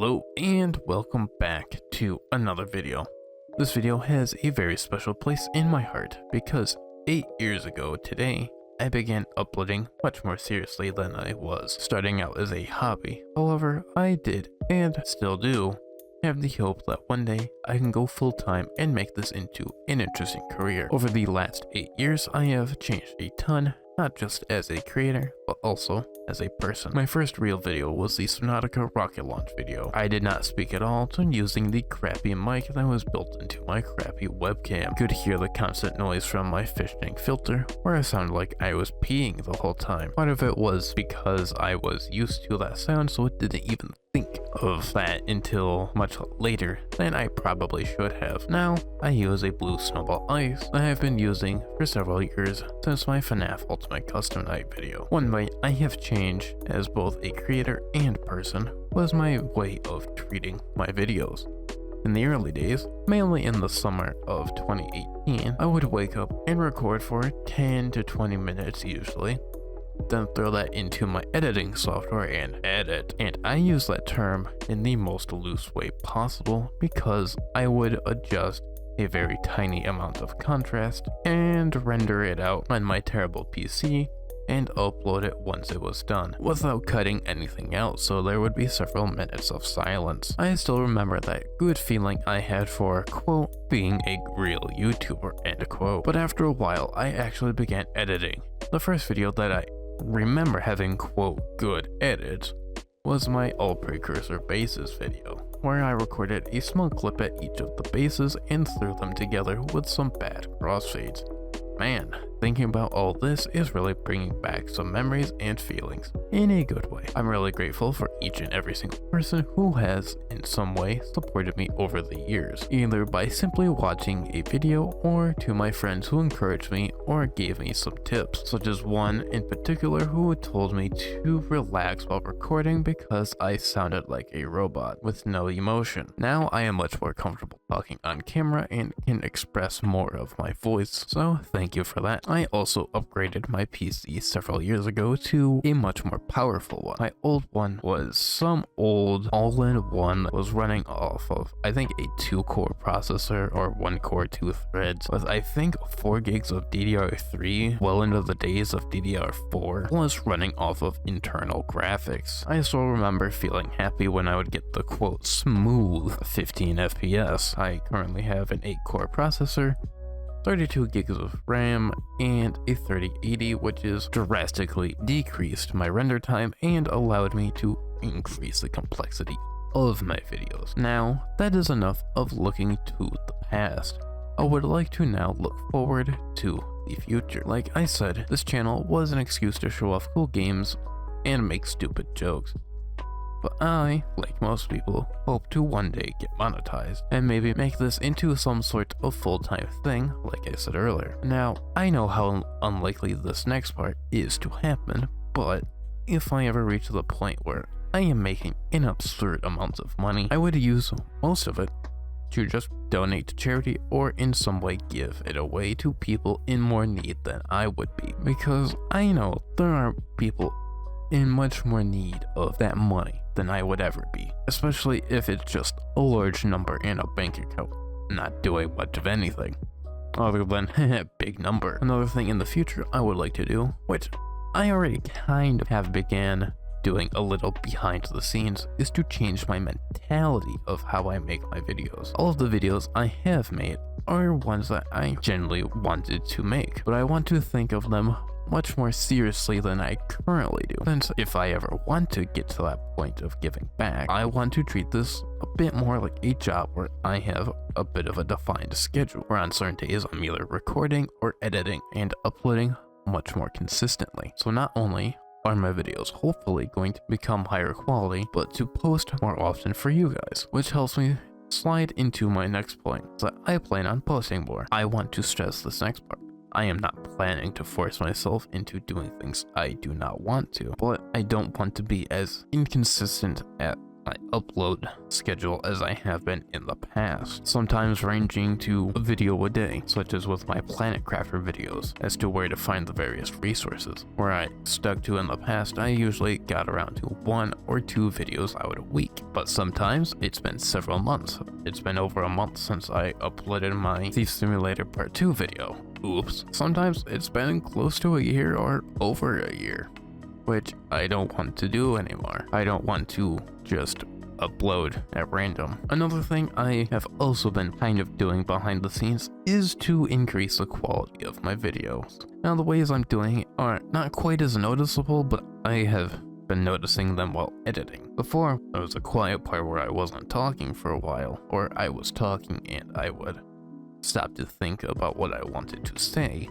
Hello and welcome back to another video. This video has a very special place in my heart because 8 years ago today, I began uploading much more seriously than I was, starting out as a hobby. However, I did, and still do, have the hope that one day I can go full time and make this into an interesting career. Over the last 8 years, I have changed a ton, not just as a creator, but also as a person. My first real video was the Subnautica rocket launch video. I did not speak at all to using the crappy mic that was built into my crappy webcam. Could hear the constant noise from my fish tank filter, where I sounded like I was peeing the whole time. Part of it was because I was used to that sound, so it didn't even think of that until much later than I probably should have. Now, I use a blue snowball ice that I have been using for several years since my FNAF Ultimate Custom Night video. One way I have changed as both a creator and person was my way of treating my videos. In the early days, mainly in the summer of 2018, I would wake up and record for 10 to 20 minutes usually, then throw that into my editing software and edit. And I use that term in the most loose way possible because I would adjust a very tiny amount of contrast and render it out on my terrible PC and upload it once it was done, without cutting anything out, so there would be several minutes of silence. I still remember that good feeling I had for, quote, being a real YouTuber, end quote. But after a while, I actually began editing. The first video that I remember having, quote, good edits was my all precursor bases video, where I recorded a small clip at each of the bases and threw them together with some bad crossfades. Man, thinking about all this is really bringing back some memories and feelings in a good way. I'm really grateful for each and every single person who has in some way supported me over the years, either by simply watching a video or to my friends who encouraged me or gave me some tips, such as one in particular who told me to relax while recording because I sounded like a robot with no emotion. Now I am much more comfortable talking on camera and can express more of my voice, so thank you for that. I also upgraded my PC several years ago to a much more powerful one. My old one was some old all-in-one that was running off of, I think, a 2-core processor or 1-core 2 threads with, I think, 4 gigs of DDR3, well into the days of DDR4, was running off of internal graphics. I still remember feeling happy when I would get the, quote, smooth 15 FPS. I currently have an 8-core processor, 32 gigs of RAM, and a 3080, which has drastically decreased my render time and allowed me to increase the complexity of my videos. Now, that is enough of looking to the past. I would like to now look forward to the future. Like I said, this channel was an excuse to show off cool games and make stupid jokes. But I, like most people, hope to one day get monetized and maybe make this into some sort of full-time thing, like I said earlier. Now, I know how unlikely this next part is to happen, but if I ever reach the point where I am making an absurd amount of money, I would use most of it to just donate to charity or in some way give it away to people in more need than I would be, because I know there are people in much more need of that money than I would ever be, especially if it's just a large number in a bank account, not doing much of anything other than a big number. Another thing in the future I would like to do, which I already kind of have began doing a little behind the scenes, is to change my mentality of how I make my videos. All of the videos I have made are ones that I genuinely wanted to make, but I want to think of them much more seriously than I currently do. Since if I ever want to get to that point of giving back, I want to treat this a bit more like a job where I have a bit of a defined schedule, where on certain days I'm either recording or editing and uploading much more consistently. So not only are my videos hopefully going to become higher quality, but to post more often for you guys, which helps me slide into my next point, that I plan on posting more. I want to stress this next part. I am not planning to force myself into doing things I do not want to, but I don't want to be as inconsistent my upload schedule as I have been in the past, sometimes ranging to a video a day, such as with my Planet Crafter videos, as to where to find the various resources. Where I stuck to in the past, I usually got around to 1 or 2 videos out a week, but sometimes it's been several months. It's been over a month since I uploaded my Thief Simulator Part 2 video. Oops. Sometimes it's been close to a year or over a year, which I don't want to do anymore. I don't want to just upload at random. Another thing I have also been kind of doing behind the scenes is to increase the quality of my videos. Now the ways I'm doing it are not quite as noticeable, but I have been noticing them while editing. Before, there was a quiet part where I wasn't talking for a while, or I was talking and I would stop to think about what I wanted to say.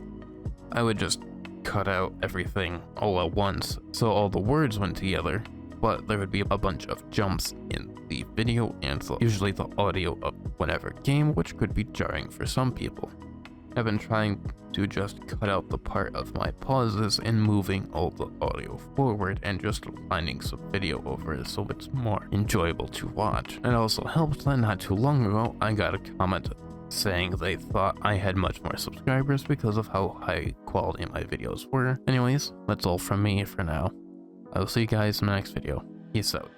I would just cut out everything all at once so all the words went together, but there would be a bunch of jumps in the video and usually the audio of whatever game, which could be jarring for some people. I've been trying to just cut out the part of my pauses and moving all the audio forward and just finding some video over it so it's more enjoyable to watch. It also helps that not too long ago I got a comment saying they thought I had much more subscribers because of how high quality my videos were. Anyways, that's all from me for now. I will see you guys in the next video. Peace out.